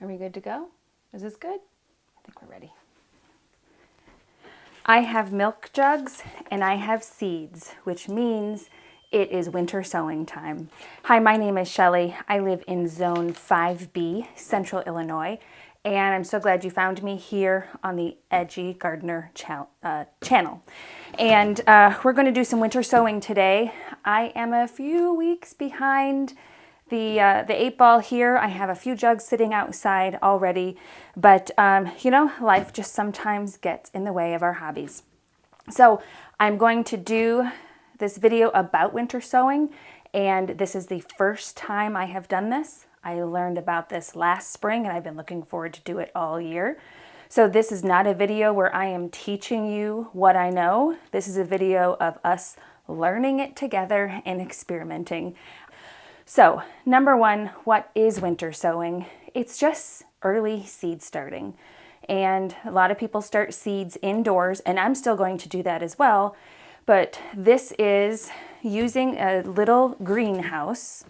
Are we good to go? Is this good? I think we're ready. I have milk jugs and I have seeds, which means it is winter sowing time. Hi, my name is Shelly. I live in Zone 5B, Central Illinois, and I'm so glad you found me here on the Edgy Gardener channel. And we're going to do some winter sowing today. I am a few weeks behind the 8-ball here. I have a few jugs sitting outside already, but life just sometimes gets in the way of our hobbies. So I'm going to do this video about winter sowing, and this is the first time I have done this. I learned about this last spring and I've been looking forward to do it all year. So this is not a video where I am teaching you what I know. This is a video of us learning it together and experimenting. So, number one, what is winter sowing? It's just early seed starting. And a lot of people start seeds indoors, and I'm still going to do that as well. But this is using a little greenhouse,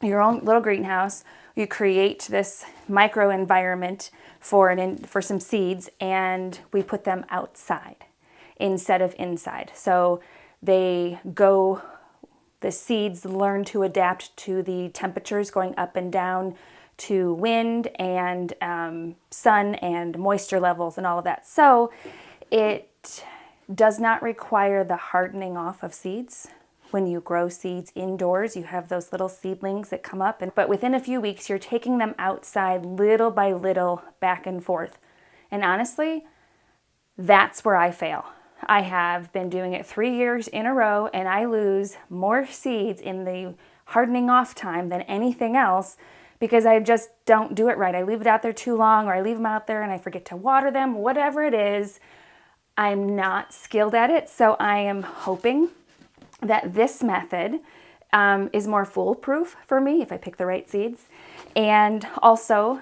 your own little greenhouse. You create this microenvironment for some seeds, and we put them outside instead of inside. So the seeds learn to adapt to the temperatures going up and down, to wind and sun and moisture levels and all of that. So it does not require the hardening off of seeds. When you grow seeds indoors, you have those little seedlings that come up, but within a few weeks, you're taking them outside little by little, back and forth. And honestly, that's where I fail. I have been doing it 3 years in a row, and I lose more seeds in the hardening off time than anything else because I just don't do it right. I leave it out there too long, or I leave them out there and I forget to water them, whatever it is. I'm not skilled at it, so I am hoping that this method is more foolproof for me if I pick the right seeds. And also,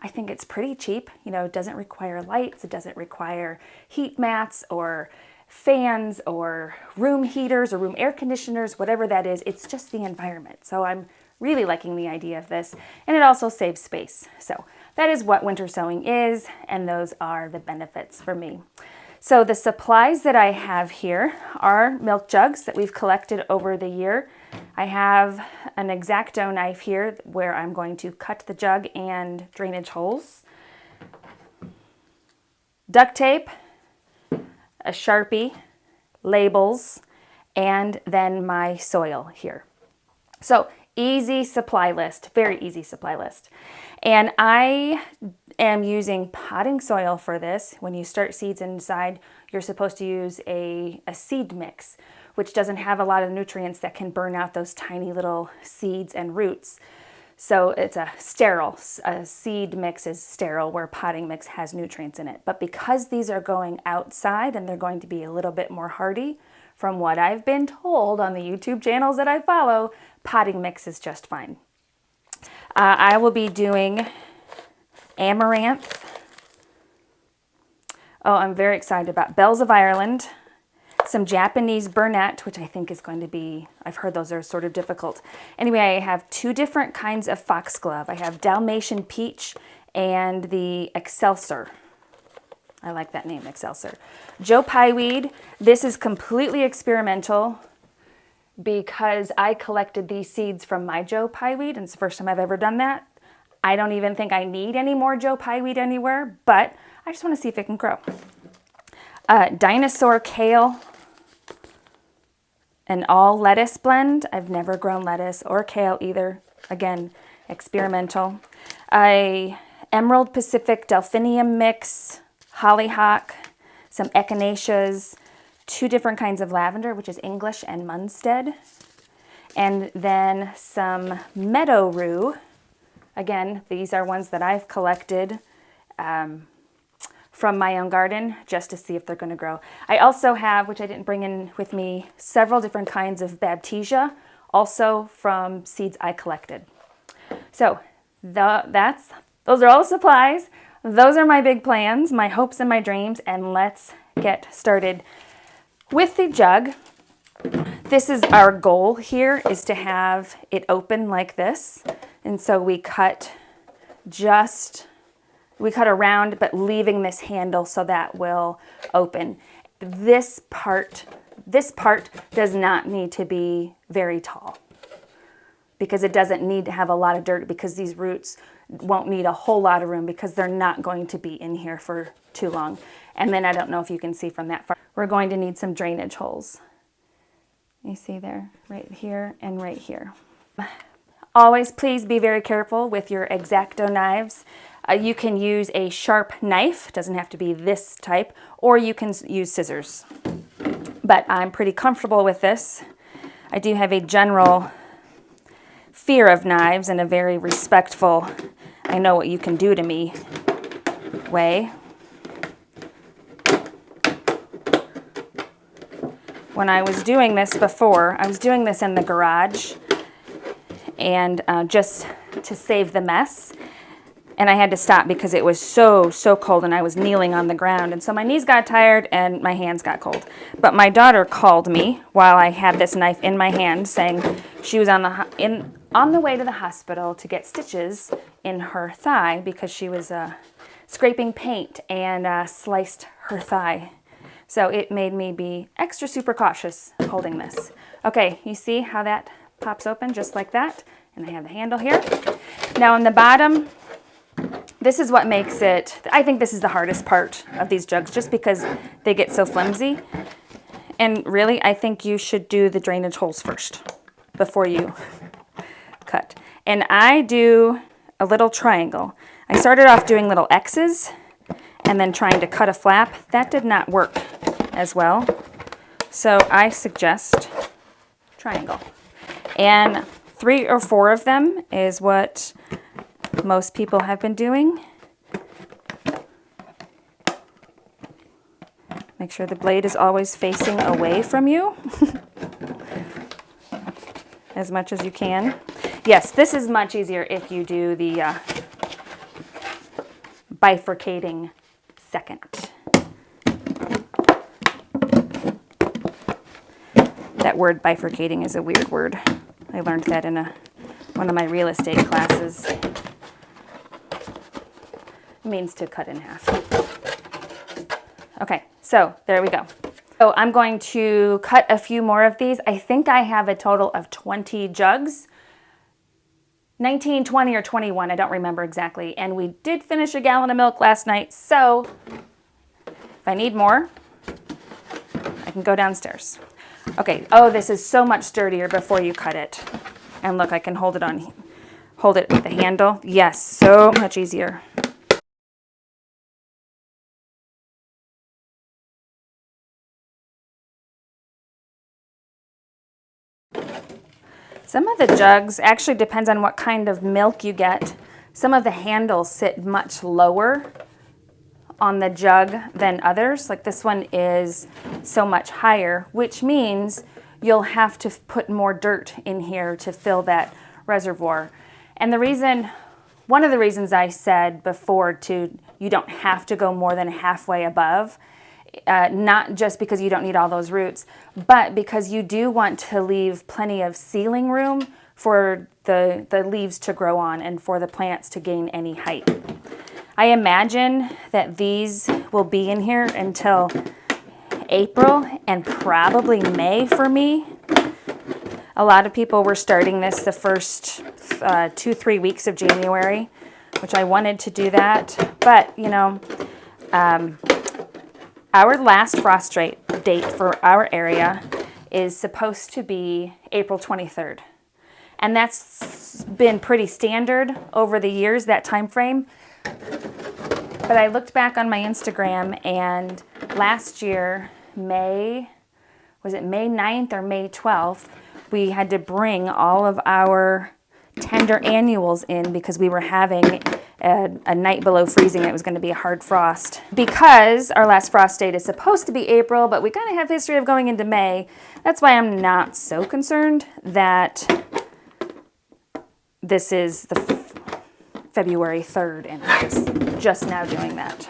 I think it's pretty cheap. It doesn't require lights. It doesn't require heat mats or fans or room heaters or room air conditioners, whatever that is. It's just the environment. So I'm really liking the idea of this. And it also saves space. So that is what winter sowing is, and those are the benefits for me. So the supplies that I have here are milk jugs that we've collected over the year. I have an X-Acto knife here where I'm going to cut the jug and drainage holes. Duct tape, a Sharpie, labels, and then my soil here. So easy supply list, very easy supply list. And I am using potting soil for this. When you start seeds inside, you're supposed to use a seed mix, which doesn't have a lot of nutrients that can burn out those tiny little seeds and roots. So it's a seed mix is sterile, where potting mix has nutrients in it. But because these are going outside and they're going to be a little bit more hardy, from what I've been told on the YouTube channels that I follow, potting mix is just fine. I will be doing amaranth. Oh, I'm very excited about Bells of Ireland. Some Japanese burnet, which I think is going to be, I've heard those are sort of difficult. Anyway, I have 2 different kinds of foxglove. I have Dalmatian peach and the Excelsior. I like that name, Excelsior. Joe Pye weed. This is completely experimental because I collected these seeds from my Joe Pye weed, and it's the first time I've ever done that. I don't even think I need any more Joe Pye weed anywhere, but I just want to see if it can grow. Dinosaur kale, an all lettuce blend. I've never grown lettuce or kale either. Again, experimental. Emerald Pacific delphinium mix, hollyhock, some echinaceas, 2 different kinds of lavender, which is English and Munstead, and then some meadow rue. Again, these are ones that I've collected from my own garden just to see if they're going to grow. I also have, which I didn't bring in with me, several different kinds of Baptisia, also from seeds I collected. So those are all the supplies. Those are my big plans, my hopes and my dreams, and let's get started. With the jug, this is our goal here, is to have it open like this. And so we cut we cut around, but leaving this handle so that will open. This part does not need to be very tall because it doesn't need to have a lot of dirt, because these roots won't need a whole lot of room because they're not going to be in here for too long. And then I don't know if you can see from that far, we're going to need some drainage holes. You see there, right here and right here. Always please be very careful with your X-Acto knives. You can use a sharp knife, doesn't have to be this type, or you can use scissors. But I'm pretty comfortable with this. I do have a general fear of knives and a very respectful, I know what you can do to me way. When I was doing this before, I was doing this in the garage, and just to save the mess. And I had to stop because it was so cold and I was kneeling on the ground. And so my knees got tired and my hands got cold. But my daughter called me while I had this knife in my hand, saying she was on the way to the hospital to get stitches in her thigh because she was scraping paint and sliced her thigh. So it made me be extra super cautious holding this. Okay, you see how that pops open just like that? And I have the handle here. Now on the bottom, this is what makes it, I think this is the hardest part of these jugs just because they get so flimsy. And really, I think you should do the drainage holes first before you cut. And I do a little triangle. I started off doing little X's and then trying to cut a flap. That did not work as well. So I suggest triangle. And 3 or 4 of them is what most people have been doing. Make sure the blade is always facing away from you as much as you can. Yes, this is much easier if you do the bifurcating second. That word bifurcating is a weird word. I learned that in one of my real estate classes. It means to cut in half. Okay, so there we go. So I'm going to cut a few more of these. I think I have a total of 20 jugs. 19, 20, or 21, I don't remember exactly. And we did finish a gallon of milk last night, so if I need more, I can go downstairs. Okay, oh, this is so much sturdier before you cut it. And look, I can hold it with the handle. Yes, so much easier. Some of the jugs actually depends on what kind of milk you get. Some of the handles sit much lower on the jug than others. Like this one is so much higher, which means you'll have to put more dirt in here to fill that reservoir. And one of the reasons I said before you don't have to go more than halfway above, not just because you don't need all those roots, but because you do want to leave plenty of ceiling room for the leaves to grow on and for the plants to gain any height. I imagine that these will be in here until April and probably May for me. A lot of people were starting this the first 2-3 weeks of January, which I wanted to do that. But, you know, our last frost date for our area is supposed to be April 23rd. And that's been pretty standard over the years, that time frame. But I looked back on my Instagram, and last year, was it May 9th or May 12th, we had to bring all of our tender annuals in because we were having a night below freezing. It was going to be a hard frost. Because our last frost date is supposed to be April, but we kind of have history of going into May, that's why I'm not so concerned that this is the February 3rd and I'm just now doing that.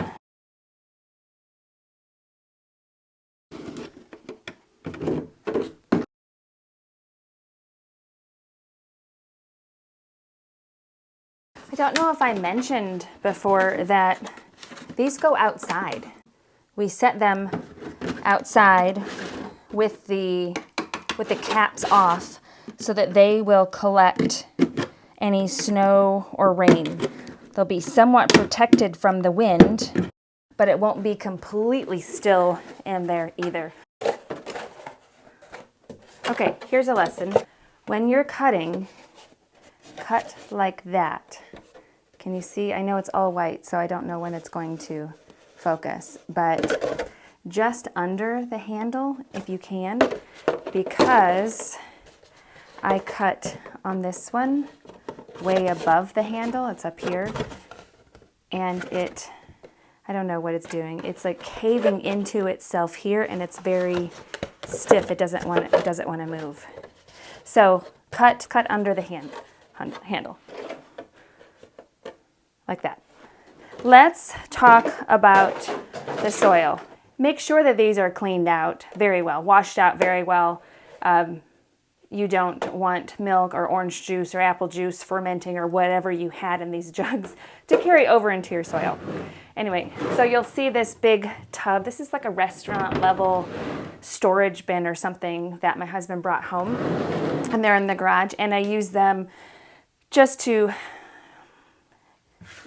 I don't know if I mentioned before that these go outside. We set them outside with the caps off so that they will collect any snow or rain. They'll be somewhat protected from the wind, but it won't be completely still in there either. Okay, here's a lesson. When you're cutting, cut like that. Can you see? I know it's all white, so I don't know when it's going to focus, but just under the handle if you can, because I cut on this one way above the handle. It's up here, and I don't know what it's doing. It's like caving into itself here, and it's very stiff. It doesn't want to move. So cut under the handle. Like that. Let's talk about the soil. Make sure that these are cleaned out very well, washed out very well. You don't want milk or orange juice or apple juice fermenting or whatever you had in these jugs to carry over into your soil. Anyway, so you'll see this big tub. This is like a restaurant level storage bin or something that my husband brought home, and they're in the garage, and I use them just to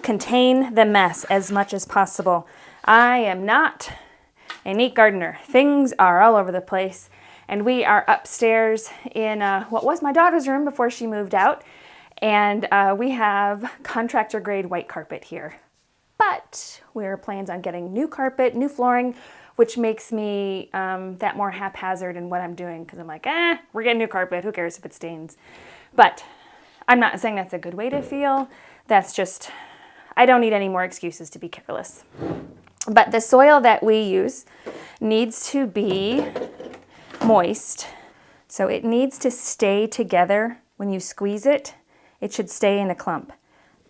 contain the mess as much as possible. I am not a neat gardener. Things are all over the place, and we are upstairs in what was my daughter's room before she moved out, and we have contractor grade white carpet here. But we're plans on getting new carpet, new flooring, which makes me that more haphazard in what I'm doing, because I'm like, we're getting new carpet, who cares if it stains? But I'm not saying that's a good way to feel. That's just, I don't need any more excuses to be careless. But the soil that we use needs to be moist. So it needs to stay together. When you squeeze it, it should stay in a clump.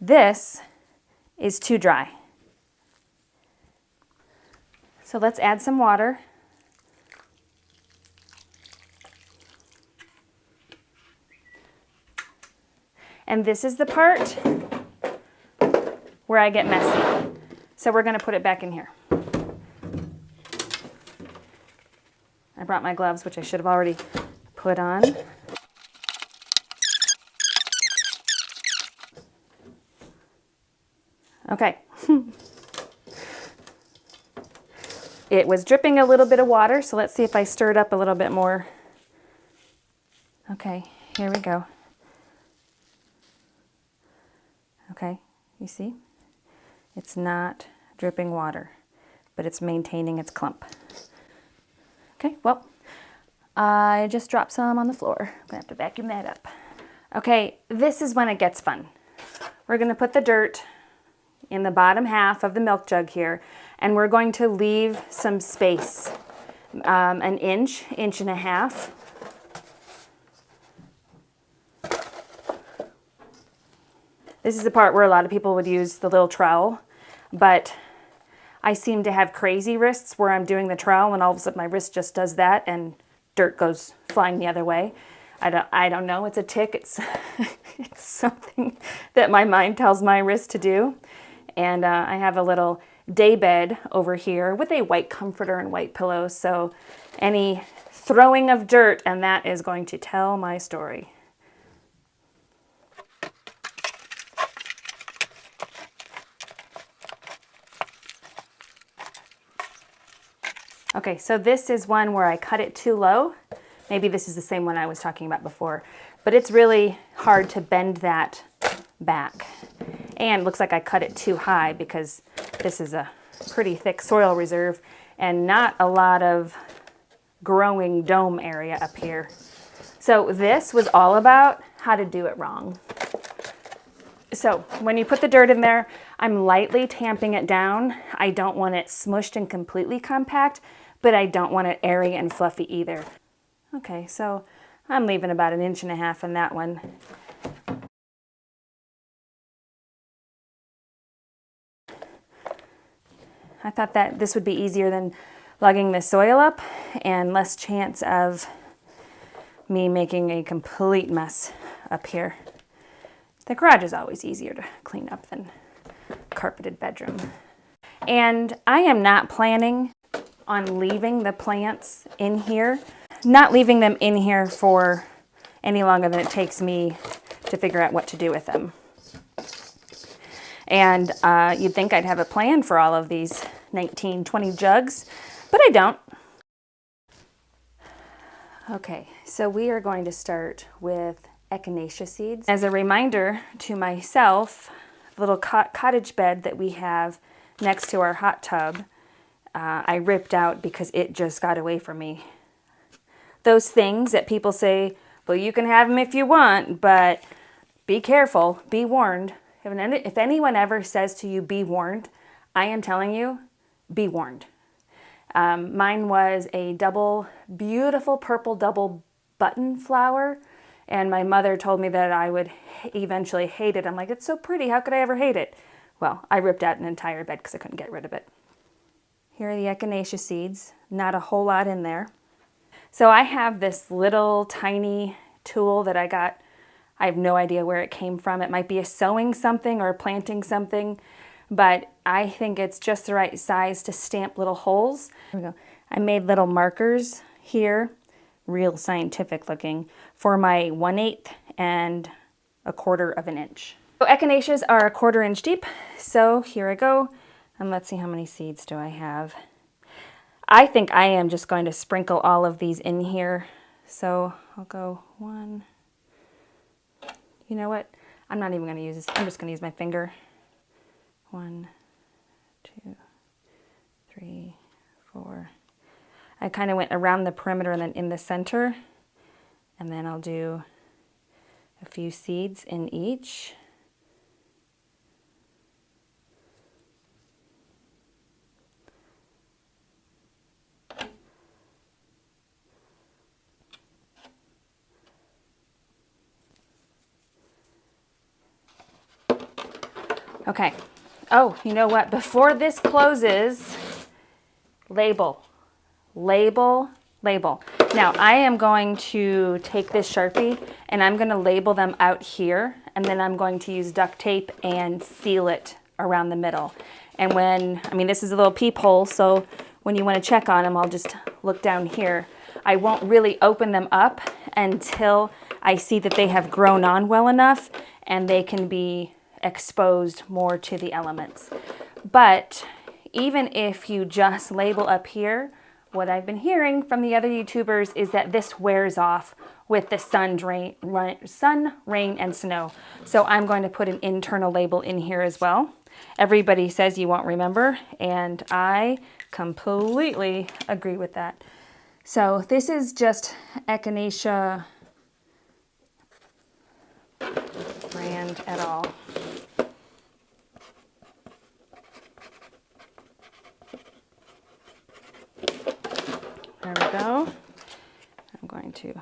This is too dry. So let's add some water. And this is the part where I get messy. So we're going to put it back in here. I brought my gloves, which I should have already put on. Okay. It was dripping a little bit of water, so let's see if I stir it up a little bit more. Okay, here we go. Okay, you see? It's not dripping water, but it's maintaining its clump. Okay, well, I just dropped some on the floor. I'm gonna have to vacuum that up. Okay, this is when it gets fun. We're gonna put the dirt in the bottom half of the milk jug here, and we're going to leave some space, an inch and a half. This is the part where a lot of people would use the little trowel, but I seem to have crazy wrists where I'm doing the trowel and all of a sudden my wrist just does that and dirt goes flying the other way. I don't know, it's a tick, it's something that my mind tells my wrist to do. And I have a little day bed over here with a white comforter and white pillows, so any throwing of dirt and that is going to tell my story. Okay, so this is one where I cut it too low. Maybe this is the same one I was talking about before, but it's really hard to bend that back. And looks like I cut it too high because this is a pretty thick soil reserve and not a lot of growing dome area up here. So this was all about how to do it wrong. So when you put the dirt in there, I'm lightly tamping it down. I don't want it smushed and completely compact, but I don't want it airy and fluffy either. Okay, so I'm leaving about an inch and a half in that one. I thought that this would be easier than lugging the soil up and less chance of me making a complete mess up here. The garage is always easier to clean up than carpeted bedroom. And I am not planning on leaving the plants in here. Not leaving them in here for any longer than it takes me to figure out what to do with them. And you'd think I'd have a plan for all of these 19, 20 jugs, but I don't. Okay, so we are going to start with echinacea seeds. As a reminder to myself, the little cottage bed that we have next to our hot tub, I ripped out because it just got away from me. Those things that people say, well, you can have them if you want, but be careful, be warned. If anyone ever says to you, be warned, I am telling you, be warned. Mine was a beautiful purple double button flower, and my mother told me that I would eventually hate it. I'm like, it's so pretty, how could I ever hate it? Well, I ripped out an entire bed because I couldn't get rid of it. Here are the echinacea seeds, not a whole lot in there. So I have this little tiny tool that I got. I have no idea where it came from. It might be a sewing something or planting something, but I think it's just the right size to stamp little holes. There we go. I made little markers here, real scientific looking, for my 1/8 and 1/4 of an inch. So echinaceas are 1/4 inch deep, so here I go. And let's see, how many seeds do I have? I think I am just going to sprinkle all of these in here. So I'll go 1. You know what? I'm not even going to use this. I'm just going to use my finger. 1, 2, 3, 4. I kind of went around the perimeter and then in the center. And then I'll do a few seeds in each. Okay. Oh, you know what? Before this closes, label. Label, label. Now, I am going to take this Sharpie and I'm going to label them out here, and then I'm going to use duct tape and seal it around the middle. And this is a little peephole, so when you want to check on them, I'll just look down here. I won't really open them up until I see that they have grown on well enough and they can be exposed more to the elements. But even if you just label up here, what I've been hearing from the other YouTubers is that this wears off with the sun, rain, and snow. So I'm going to put an internal label in here as well. Everybody says you won't remember, and I completely agree with that. So this is just Echinacea brand et al. There we go. I'm going to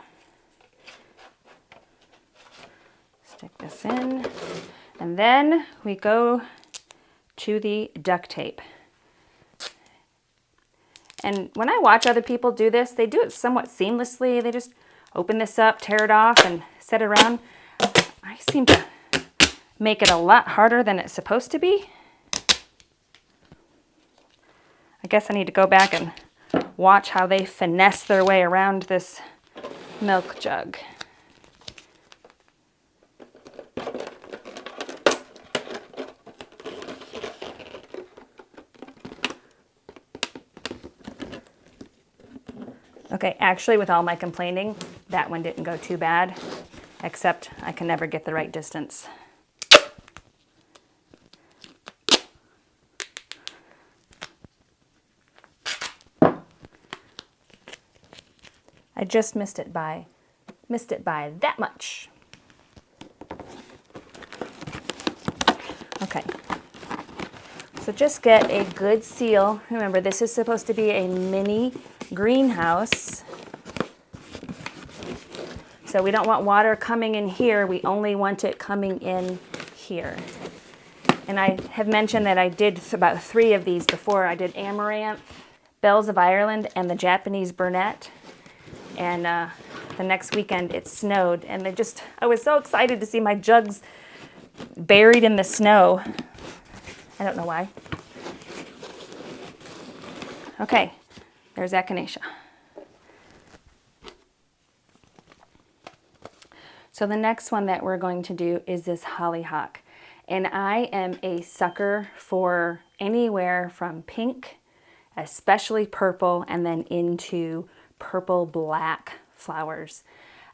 stick this in, and then we go to the duct tape. And when I watch other people do this, they do it somewhat seamlessly. They just open this up, tear it off, and set it around. I seem to make it a lot harder than it's supposed to be. I guess I need to go back and watch how they finesse their way around this milk jug. Okay, actually with all my complaining, that one didn't go too bad, except I can never get the right distance. I just missed it by that much. Okay, so just get a good seal. Remember, this is supposed to be a mini greenhouse. So we don't want water coming in here, we only want it coming in here. And I have mentioned that I did about 3 of these before. I did Amaranth, Bells of Ireland, and the Japanese Burnet. And the next weekend it snowed, and I was so excited to see my jugs buried in the snow. I don't know why. Okay, there's echinacea. So the next one that we're going to do is this hollyhock. And I am a sucker for anywhere from pink, especially purple, and then into purple black flowers.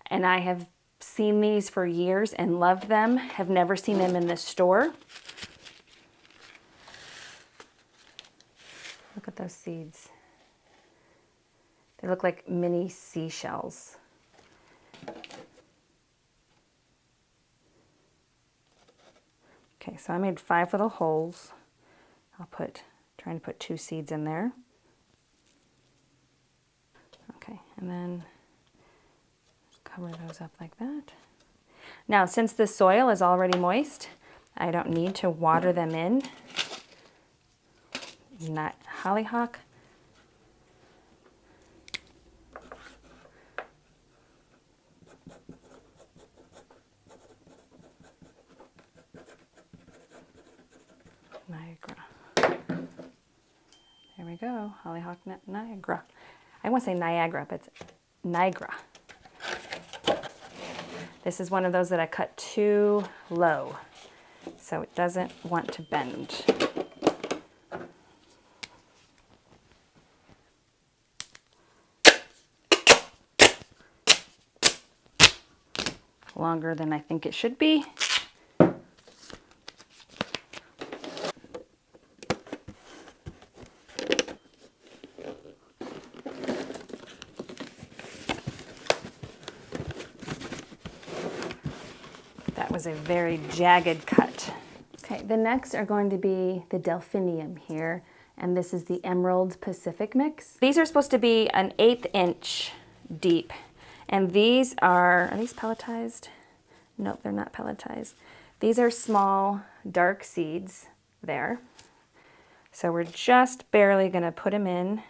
And I have seen these for years and loved them, have never seen them in the store. Look at those seeds. They look like mini seashells. Okay, so I made 5 little holes. Trying to put 2 seeds in there. Okay, and then just cover those up like that. Now, since the soil is already moist, I don't need to water them in. Not hollyhock. Niagara. There we go, hollyhock Niagara. I want to say Niagara, but it's Niagara. This is one of those that I cut too low, so it doesn't want to bend. Longer than I think it should be. That was a very jagged cut. Okay, the next are going to be the delphinium here, and this is the Emerald Pacific mix. These are supposed to be an 1/8 inch deep, and these are these pelletized? Nope, they're not pelletized. These are small, dark seeds there. So we're just barely gonna put them in.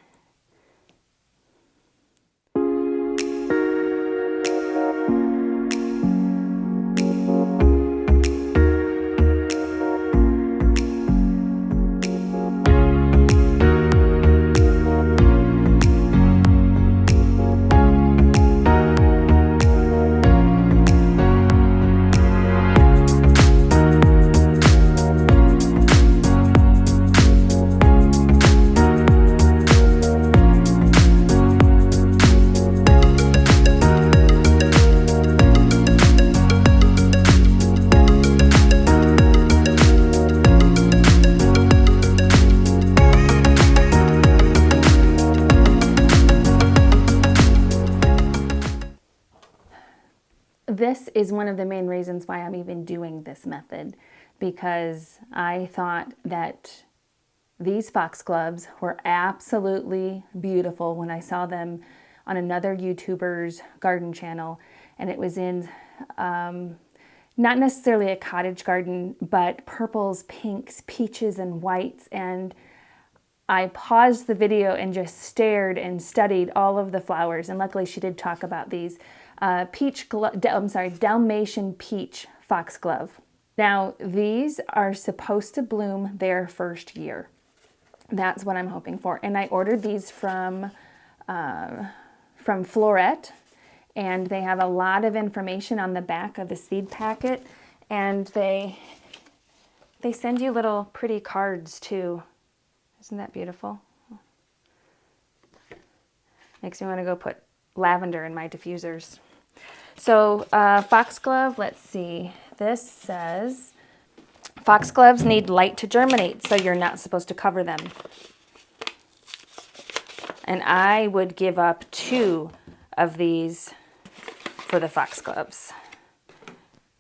This is one of the main reasons why I'm even doing this method, because I thought that these foxgloves were absolutely beautiful when I saw them on another YouTuber's garden channel, and it was in not necessarily a cottage garden, but purples, pinks, peaches, and whites, and I paused the video and just stared and studied all of the flowers, and luckily she did talk about these. Dalmatian peach foxglove. Now, these are supposed to bloom their first year. That's what I'm hoping for. And I ordered these from Floret, and they have a lot of information on the back of the seed packet, and they send you little pretty cards too. Isn't that beautiful? Makes me want to go put lavender in my diffusers. So foxglove, let's see. This says foxgloves need light to germinate, so you're not supposed to cover them. And I would give up 2 of these for the foxgloves.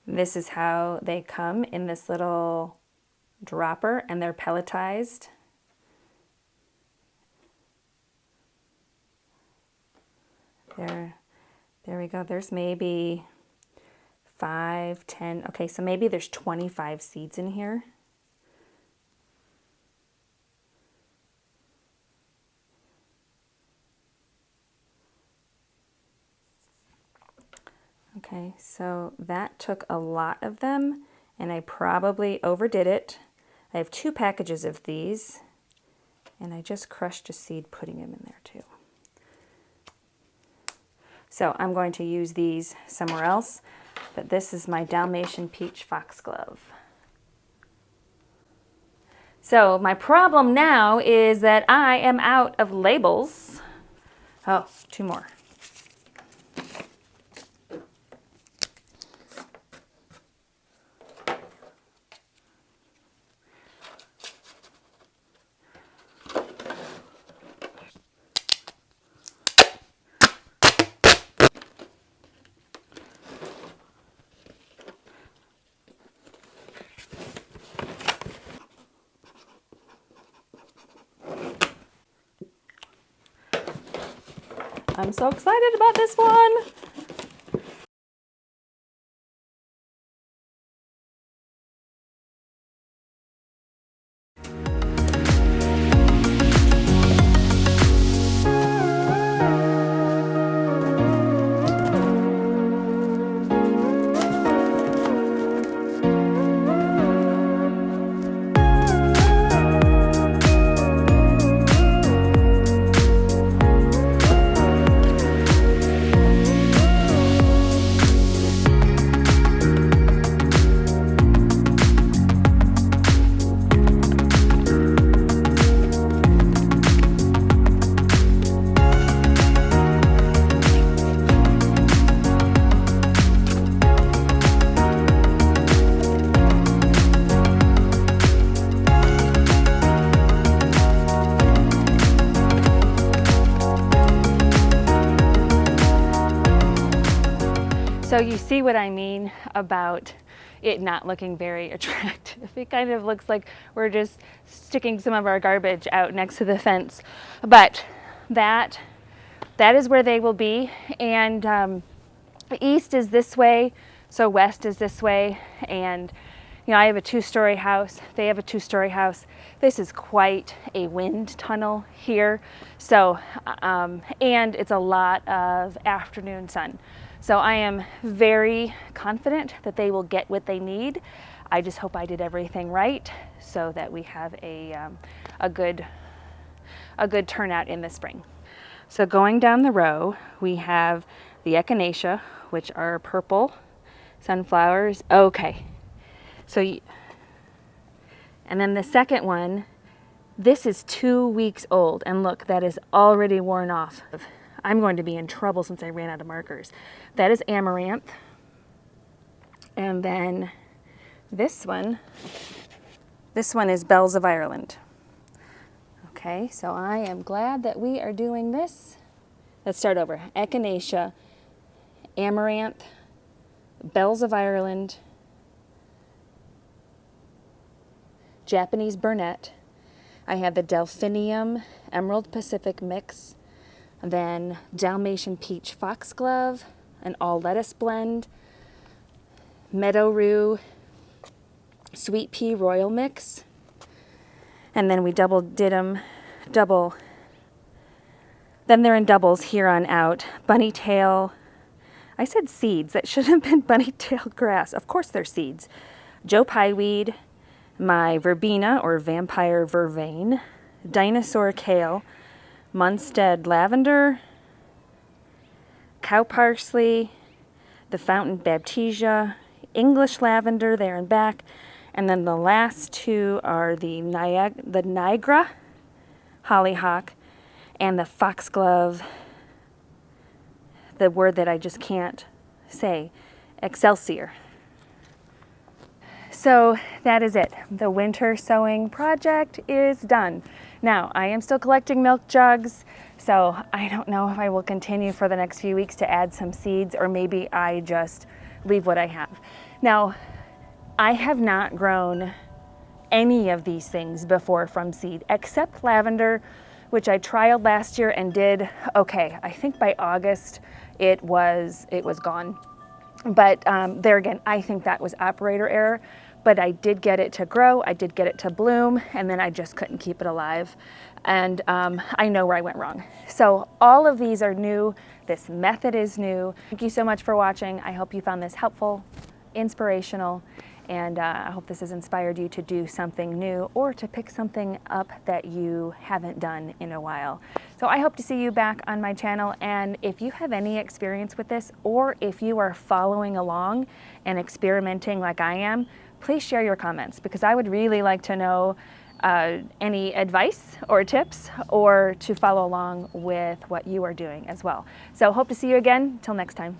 This is how they come in this little dropper, and they're pelletized. There we go. There's maybe 5, 10. Okay, so maybe there's 25 seeds in here. Okay, so that took a lot of them, and I probably overdid it. I have 2 packages of these, and I just crushed a seed putting them in there too. So I'm going to use these somewhere else, but this is my Dalmatian Peach Foxglove. So my problem now is that I am out of labels. Oh, 2 more. I'm so excited about this one. So you see what I mean about it not looking very attractive. It kind of looks like we're just sticking some of our garbage out next to the fence. But that is where they will be. And east is this way, so west is this way. And you know, I have a 2-story house. They have a 2-story house. This is quite a wind tunnel here. So, and it's a lot of afternoon sun. So I am very confident that they will get what they need. I just hope I did everything right so that we have a good turnout in the spring. So going down the row, we have the echinacea, which are purple sunflowers. Okay, so and then the second one, this is 2 weeks old, and look, that is already worn off. I'm going to be in trouble since I ran out of markers. That is amaranth. And then this one is Bells of Ireland. Okay, so I am glad that we are doing this. Let's start over. Echinacea, amaranth, Bells of Ireland, Japanese burnet. I have the Delphinium Emerald Pacific mix, then Dalmatian Peach Foxglove, an all lettuce blend, Meadow Rue Sweet Pea Royal mix, and then we did them double. Then they're in doubles here on out. Bunny tail, I said seeds, that should have been bunny tail grass. Of course they're seeds. Joe Pyeweed, my verbena or vampire vervain, dinosaur kale, Munstead lavender, cow parsley, the fountain baptisia, English lavender there and back, and then the last 2 are the Niagara hollyhock and the foxglove, the word that I just can't say, Excelsior. So that is it. The winter sowing project is done. Now, I am still collecting milk jugs, so I don't know if I will continue for the next few weeks to add some seeds, or maybe I just leave what I have. Now, I have not grown any of these things before from seed, except lavender, which I trialed last year and did okay. I think by August it was gone. But there again, I think that was operator error. But I did get it to grow, I did get it to bloom, and then I just couldn't keep it alive. And I know where I went wrong. So all of these are new. This method is new. Thank you so much for watching. I hope you found this helpful, inspirational, And I hope this has inspired you to do something new or to pick something up that you haven't done in a while. So I hope to see you back on my channel. And if you have any experience with this, or if you are following along and experimenting like I am, please share your comments, because I would really like to know any advice or tips, or to follow along with what you are doing as well. So hope to see you again. Till next time.